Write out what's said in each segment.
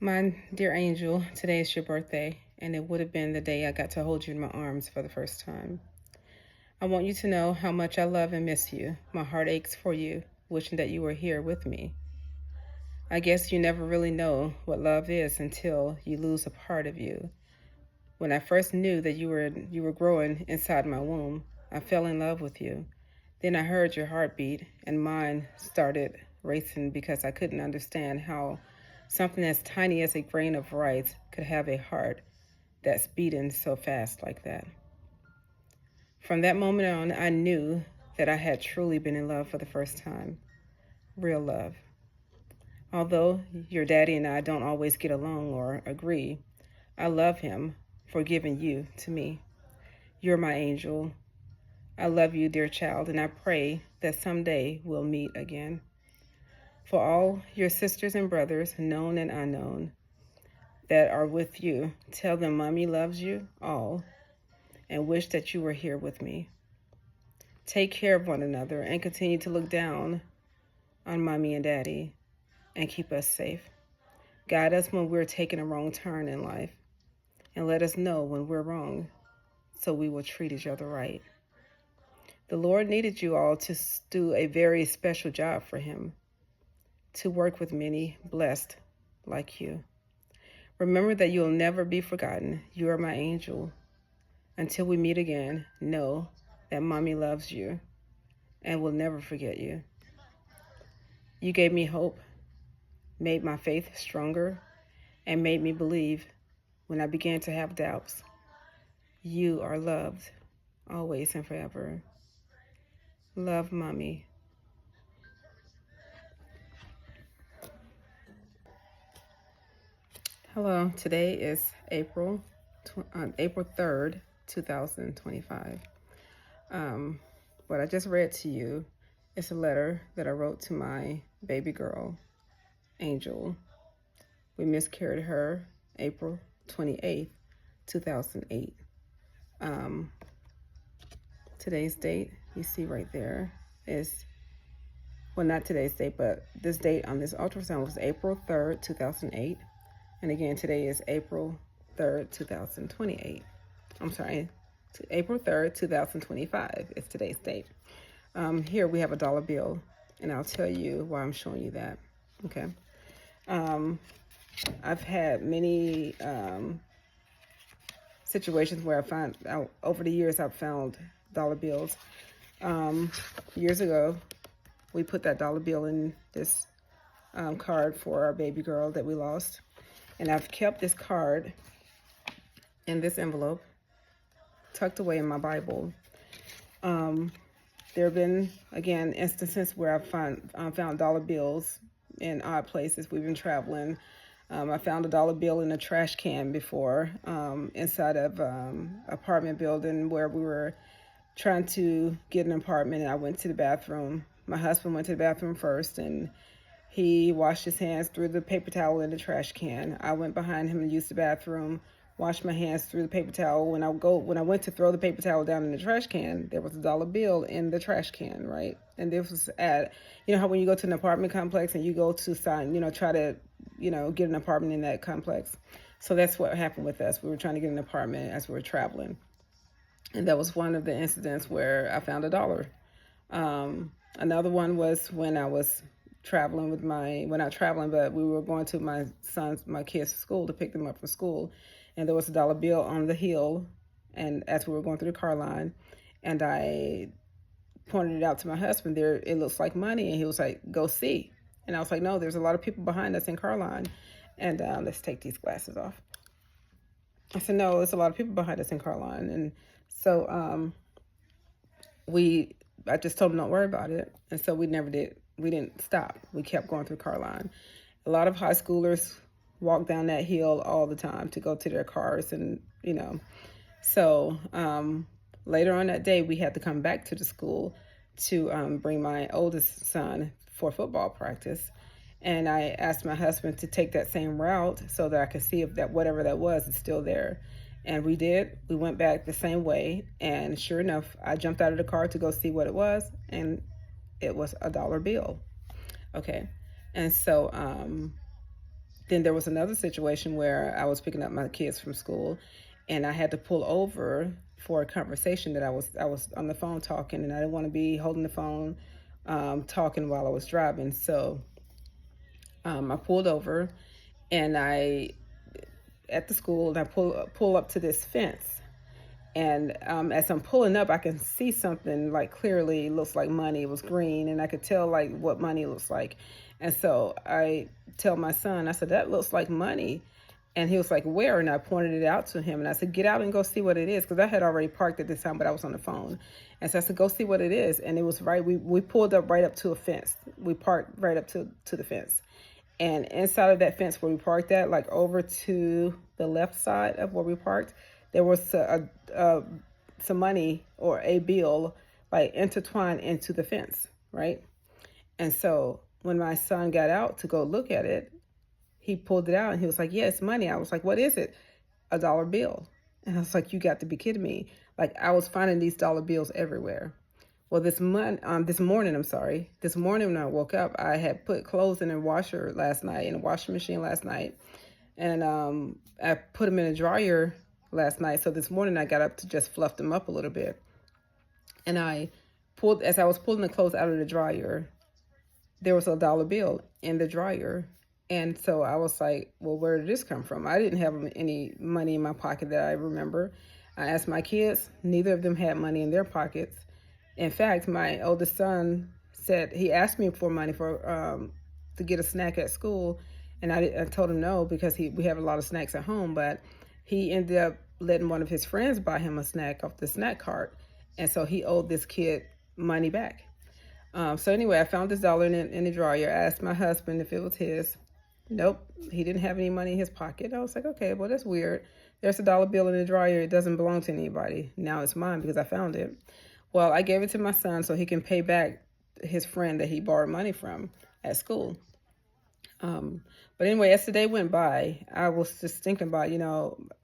My dear angel, today is your birthday, and it would have been the day I got to hold you in my arms for the first time. I want you to know how much I love and miss you. My heart aches for you, wishing that you were here with me. I guess you never really know what love is until you lose a part of you. When I first knew that you were growing inside my womb, I fell in love with you. Then I heard your heartbeat, and mine started racing because I couldn't understand how something as tiny as a grain of rice could have a heart that's beating so fast like that. From that moment on, I knew that I had truly been in love for the first time. Real love. Although your daddy and I don't always get along or agree, I love him for giving you to me. You're my angel. I love you, dear child, and I pray that someday we'll meet again. For all your sisters and brothers, known and unknown, that are with you, tell them Mommy loves you all and wish that you were here with me. Take care of one another and continue to look down on Mommy and Daddy and keep us safe. Guide us when we're taking a wrong turn in life and let us know when we're wrong so we will treat each other right. The Lord needed you all to do a very special job for him, to work with many blessed like you. Remember that you'll never be forgotten. You are my angel. Until we meet again, know that Mommy loves you and will never forget you. You gave me hope, made my faith stronger, and made me believe when I began to have doubts. You are loved, always and forever. Love, Mommy. Hello, today is April 3rd, 2025. What I just read to you is a letter that I wrote to my baby girl, Angel. We miscarried her April 28th, 2008. Today's date, you see right there, is, well, not today's date, but this date on this ultrasound was April 3rd, 2008. And again, today is April 3rd, 2028. I'm sorry, April 3rd, 2025 is today's date. Here we have a dollar bill, and I'll tell you why I'm showing you that. Okay. I've had many situations where I find out over the years I've found dollar bills. Years ago, we put that dollar bill in this card for our baby girl that we lost. And I've kept this card in this envelope, tucked away in my Bible. There have been, again, instances where I found dollar bills in odd places. We've been traveling. I found a dollar bill in a trash can before, inside of apartment building where we were trying to get an apartment, and I went to the bathroom. My husband went to the bathroom first, and he washed his hands, threw the paper towel in the trash can. I went behind him and used the bathroom, washed my hands, threw the paper towel. When I went to throw the paper towel down in the trash can, there was a dollar bill in the trash can, right? And this was at, you know how when you go to an apartment complex and you go to sign, try to, get an apartment in that complex. So that's what happened with us. We were trying to get an apartment as we were traveling. And that was one of the incidents where I found a dollar. Another one was when I was traveling with not traveling, but we were going to my kids' school to pick them up from school. And there was a dollar bill on the hill, and as we were going through the car line, and I pointed it out to my husband, there, it looks like money. And he was like, go see. And I was like, no, there's a lot of people behind us in car line. And let's take these glasses off. I said, no, there's a lot of people behind us in car line. And so I just told him don't worry about it. And so we didn't stop. We kept going through car line. A lot of high schoolers walk down that hill all the time to go to their cars, and so later on that day we had to come back to the school to bring my oldest son for football practice. And I asked my husband to take that same route so that I could see if that whatever that was is still there. And we did. We went back the same way, and sure enough, I jumped out of the car to go see what it was, and it was a dollar bill. Okay. And so Then there was another situation where I was picking up my kids from school, and I had to pull over for a conversation that I was on the phone talking, and I didn't want to be holding the phone talking while I was driving. So I pulled over, and I at the school, and I pull up to this fence. And as I'm pulling up, I can see something like clearly looks like money. It was green, and I could tell like what money looks like. And so I tell my son, I said, that looks like money. And he was like, where? And I pointed it out to him. And I said, get out and go see what it is. Because I had already parked at this time, but I was on the phone. And so I said, go see what it is. And it was right. We pulled up right up to a fence. We parked right up to the fence. And inside of that fence where we parked at, like over to the left side of where we parked, there was some money or a bill like intertwined into the fence, right? And so when my son got out to go look at it, he pulled it out and he was like, yeah, it's money. I was like, what is it? A dollar bill. And I was like, you got to be kidding me. Like, I was finding these dollar bills everywhere. Well, this morning, when I woke up, I had put clothes in a washer last night, in a washing machine last night. And I put them in a dryer last night. So this morning I got up to just fluff them up a little bit. And as I was pulling the clothes out of the dryer, there was a dollar bill in the dryer. And so I was like, well, where did this come from? I didn't have any money in my pocket that I remember. I asked my kids, neither of them had money in their pockets. In fact, my oldest son said, he asked me for money to get a snack at school. And I told him no, because we have a lot of snacks at home, but he ended up letting one of his friends buy him a snack off the snack cart. And so he owed this kid money back. So anyway, I found this dollar in the dryer. I asked my husband if it was his. Nope, he didn't have any money in his pocket. I was like, okay, well, that's weird. There's a dollar bill in the dryer. It doesn't belong to anybody. Now it's mine because I found it. Well, I gave it to my son so he can pay back his friend that he borrowed money from at school. But anyway, as the day went by, I was just thinking about,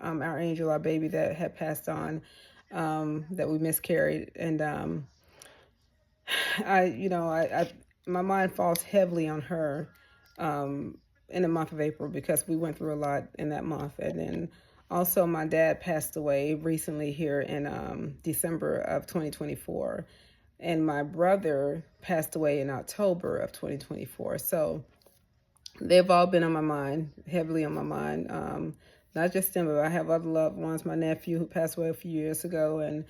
our Angel, our baby that had passed on, that we miscarried. And my mind falls heavily on her in the month of April, because we went through a lot in that month. And then also my dad passed away recently here in December of 2024. And my brother passed away in October of 2024. So they've all been on my mind, heavily on my mind. Not just them, but I have other loved ones. My nephew who passed away a few years ago, and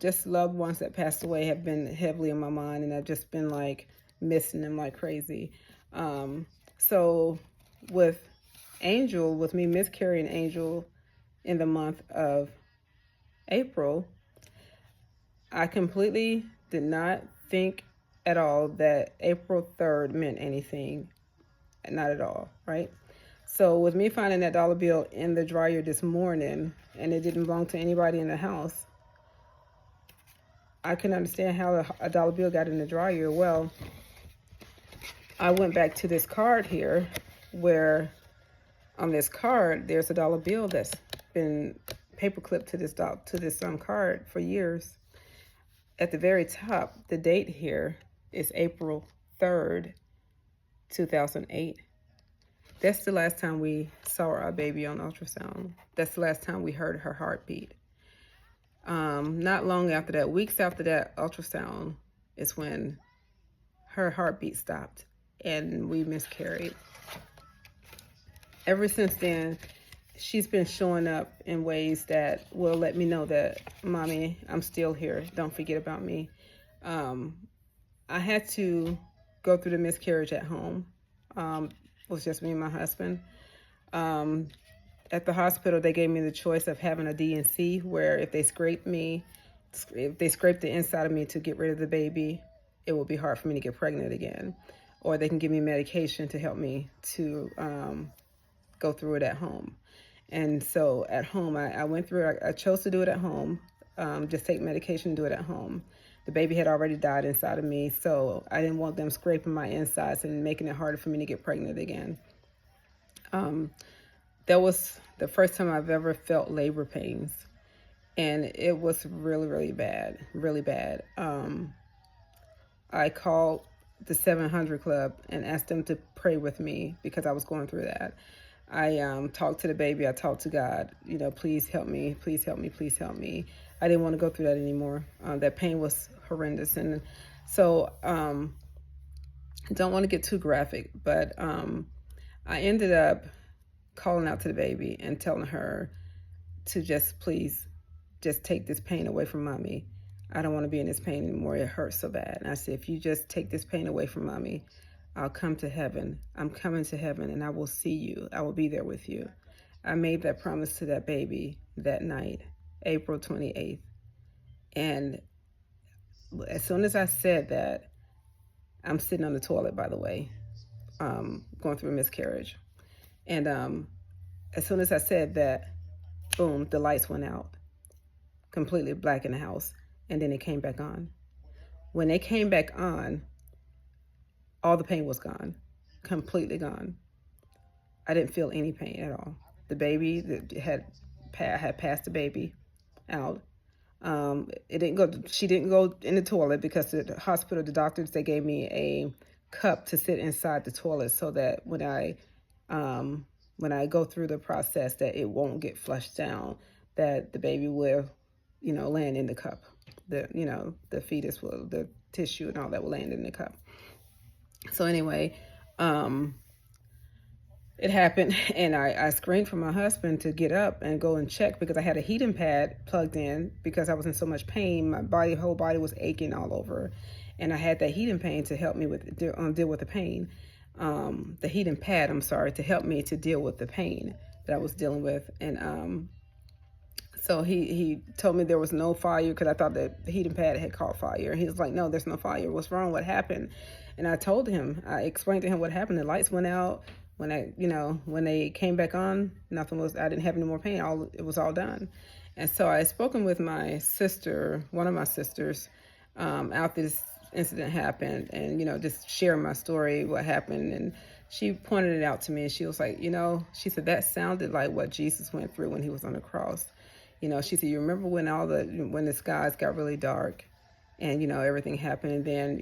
just loved ones that passed away have been heavily on my mind, and I've just been like missing them like crazy. So with me miscarrying Angel in the month of April, I completely did not think at all that April 3rd meant anything. Not at all, right? So with me finding that dollar bill in the dryer this morning, and it didn't belong to anybody in the house, I can understand how a dollar bill got in the dryer. Well, I went back to this card here, where on this card there's a dollar bill that's been paperclipped to this card for years. At the very top, the date here is April 3rd, 2008. That's the last time we saw our baby on ultrasound. That's the last time we heard her heartbeat. Not long after that, weeks after that ultrasound, is when her heartbeat stopped and we miscarried. Ever since then, she's been showing up in ways that will let me know that, Mommy, I'm still here. Don't forget about me. I had to go through the miscarriage at home. It was just me and my husband. At the hospital, they gave me the choice of having a D&C, where if they scraped the inside of me to get rid of the baby, it would be hard for me to get pregnant again. Or they can give me medication to help me to go through it at home. And so at home, I went through it. I chose to do it at home, just take medication and do it at home. The baby had already died inside of me, so I didn't want them scraping my insides and making it harder for me to get pregnant again. That was the first time I've ever felt labor pains, and it was really, really bad, really bad. I called the 700 Club and asked them to pray with me because I was going through that. I talked to the baby. I talked to God. You know, please help me. Please help me. Please help me. I didn't want to go through that anymore. That pain was horrendous. And so I don't want to get too graphic, but I ended up calling out to the baby and telling her to just please just take this pain away from mommy. I don't want to be in this pain anymore. It hurts so bad. And I said, if you just take this pain away from mommy, I'll come to heaven. I'm coming to heaven and I will see you. I will be there with you. I made that promise to that baby that night, April 28th. And as soon as I said that, I'm sitting on the toilet, by the way, going through a miscarriage. And as soon as I said that, boom, the lights went out, completely black in the house. And then it came back on. When they came back on, all the pain was gone, completely gone. I didn't feel any pain at all. The baby that had passed the baby out. It didn't go. She didn't go in the toilet because the hospital, the doctors, they gave me a cup to sit inside the toilet so that when I go through the process, that it won't get flushed down, that the baby will, land in the cup. The fetus will, the tissue and all that will land in the cup. So anyway, it happened, and I screamed for my husband to get up and go and check because I had a heating pad plugged in because I was in so much pain. My whole body was aching all over, and I had that heating pad to help me deal with the pain. The heating pad, to help me to deal with the pain that I was dealing with, and so he told me there was no fire because I thought that the heating pad had caught fire. He was like, no, there's no fire. What's wrong? What happened? And I told him, I explained to him what happened. The lights went out. When they came back on, I didn't have any more pain. It was all done. And so I had spoken with my sister, one of my sisters, after this incident happened, and, just sharing my story, what happened. And she pointed it out to me, and she was like, she said, that sounded like what Jesus went through when he was on the cross. She said, you remember when the skies got really dark and, everything happened, and then,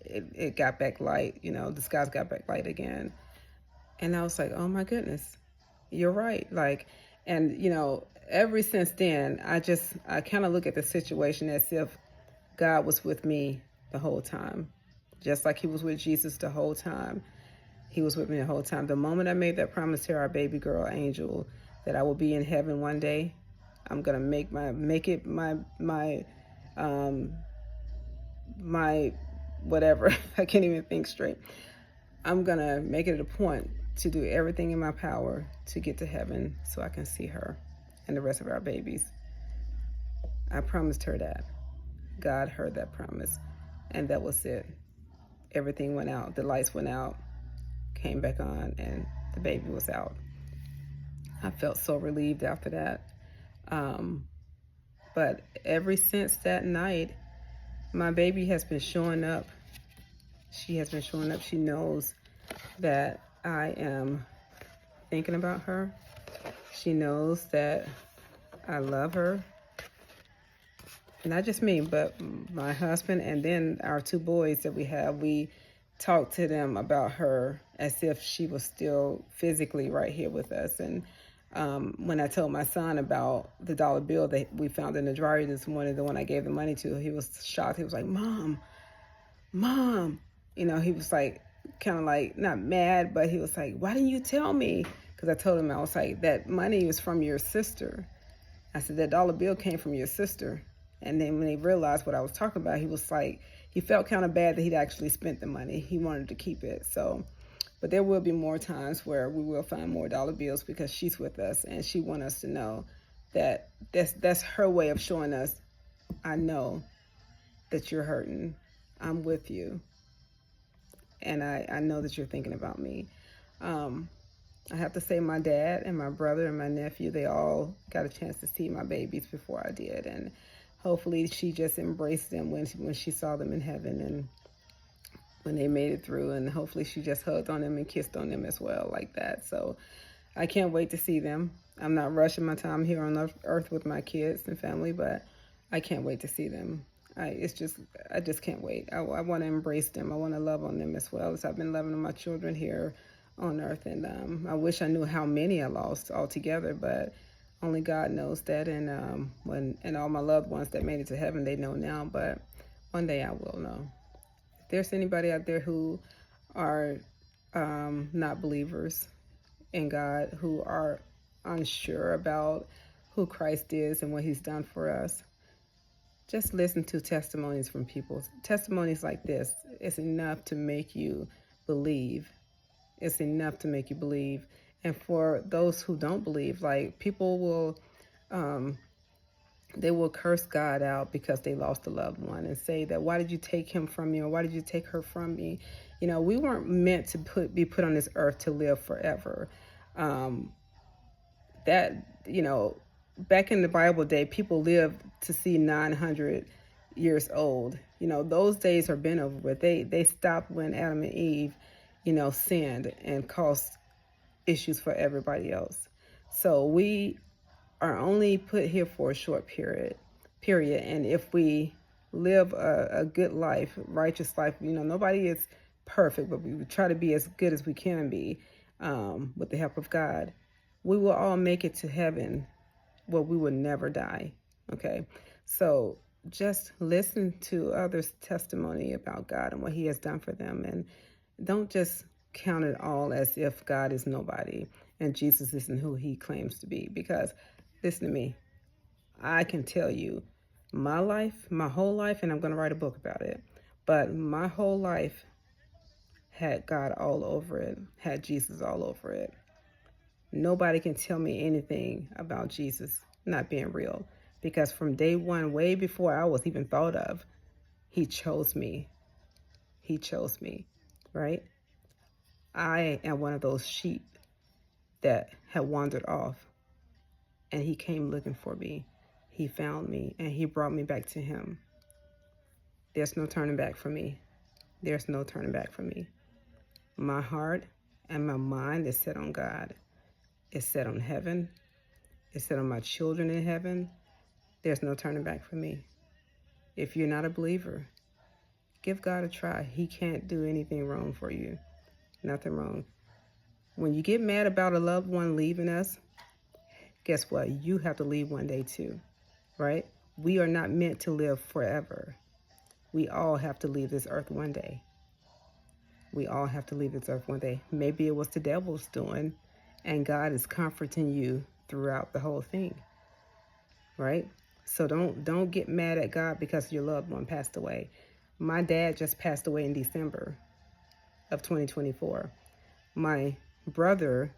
it got back light, the skies got back light again. And I was like, oh my goodness, you're right. And ever since then, I kind of look at the situation as if God was with me the whole time, just like he was with Jesus the whole time. He was with me the whole time. The moment I made that promise to our baby girl, Angel, that I will be in heaven one day, I'm going to make it my whatever. I can't even think straight. I'm going to make it a point to do everything in my power to get to heaven so I can see her and the rest of our babies. I promised her that. God heard that promise, and that was it. Everything went out. The lights went out, came back on, and the baby was out. I felt so relieved after that. But ever since that night, my baby has been showing up. She has been showing up. She knows that I am thinking about her. She knows that I love her. Not just me, but my husband and then our two boys that we have. We talk to them about her as if she was still physically right here with us. And when I told my son about the dollar bill that we found in the dryer this morning, the one I gave the money to, he was shocked. He was like, Mom. He was like, kind of like, not mad, but he was like, why didn't you tell me? Because I told him, I was like, that money is from your sister. I said, that dollar bill came from your sister. And then when he realized what I was talking about, he was like, he felt kind of bad that he'd actually spent the money. He wanted to keep it. So, but there will be more times where we will find more dollar bills because she's with us and she wants us to know that that's her way of showing us, I know that you're hurting. I'm with you. And I know that you're thinking about me. I have to say my dad and my brother and my nephew, they all got a chance to see my babies before I did. And hopefully she just embraced them when she saw them in heaven and when they made it through. And hopefully she just hugged on them and kissed on them as well like that. So I can't wait to see them. I'm not rushing my time here on earth with my kids and family, but I can't wait to see them. I just can't wait. I want to embrace them. I want to love on them as well as I've been loving on my children here on earth. And I wish I knew how many I lost altogether, but only God knows that. And and all my loved ones that made it to heaven, they know now. But one day I will know. If there's anybody out there who are not believers in God, who are unsure about who Christ is and what He's done for us, just listen to testimonies from people. Testimonies like this is enough to make you believe. It's enough to make you believe. And for those who don't believe, like people will, they will curse God out because they lost a loved one and say that, why did you take him from me, or why did you take her from me? You know, we weren't meant to be put on this earth to live forever. Back in the Bible day, people lived to see 900 years old. Those days are been over with. They stopped when Adam and Eve, sinned and caused issues for everybody else. So we are only put here for a short period. And if we live a good life, righteous life, nobody is perfect, but we try to be as good as we can be with the help of God. We will all make it to heaven where we will never die. Okay, so just listen to others' testimony about God and what He has done for them, and don't just count it all as if God is nobody and Jesus isn't who He claims to be. Because listen to me, I can tell you my life, my whole life, and I'm going to write a book about it, but my whole life had God all over it, had Jesus all over it. Nobody can tell me anything about Jesus not being real, because from day one, way before I was even thought of, He chose me. He chose me, right? I am one of those sheep that had wandered off, and He came looking for me. He found me, and He brought me back to Him. There's no turning back for me. There's no turning back for me. My heart and my mind is set on God. It's set on heaven. It's set on my children in heaven. There's no turning back for me. If you're not a believer, give God a try. He can't do anything wrong for you. Nothing wrong. When you get mad about a loved one leaving us, guess what? You have to leave one day too, right? We are not meant to live forever. We all have to leave this earth one day. We all have to leave this earth one day. Maybe it was the devil's doing, and God is comforting you throughout the whole thing, right? So don't get mad at God because your loved one passed away. My dad just passed away in December of 2024. My brother,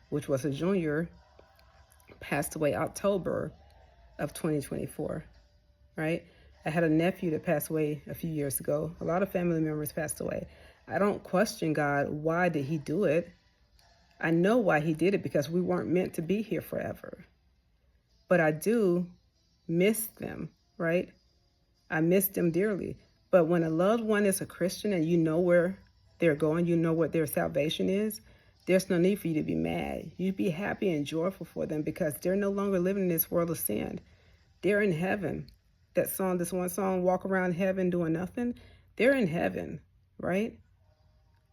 which was a junior, passed away October of 2024, right? I had a nephew that passed away a few years ago. A lot of family members passed away. I don't question God. Why did He do it? I know why He did it, because we weren't meant to be here forever. But I do miss them, right? I miss them dearly. But when a loved one is a Christian and you know where they're going, you know what their salvation is, there's no need for you to be mad. You be happy and joyful for them, because they're no longer living in this world of sin. They're in heaven. This one song, Walk Around Heaven Doing Nothing, they're in heaven, right?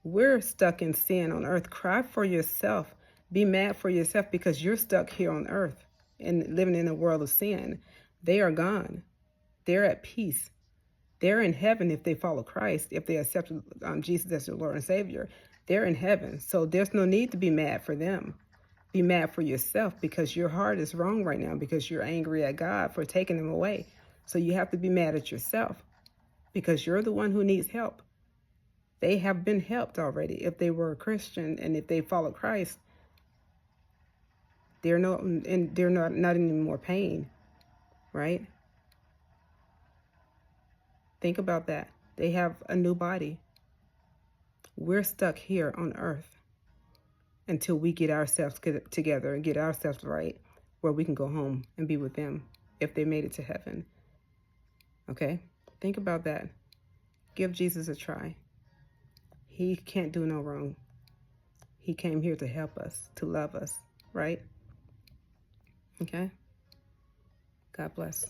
We're stuck in sin on earth. Cry for yourself. Be mad for yourself, because you're stuck here on earth and living in a world of sin. They are gone. They're at peace. They're in heaven if they follow Christ, if they accept Jesus as their Lord and Savior. They're in heaven. So there's no need to be mad for them. Be mad for yourself, because your heart is wrong right now, because you're angry at God for taking them away. So you have to be mad at yourself, because you're the one who needs help. They have been helped already. If they were a Christian and if they follow Christ, they're not in any more pain, right? Think about that. They have a new body. We're stuck here on earth until we get ourselves together and get ourselves right, where we can go home and be with them if they made it to heaven. Okay? Think about that. Give Jesus a try. He can't do no wrong. He came here to help us, to love us, right? Okay? God bless.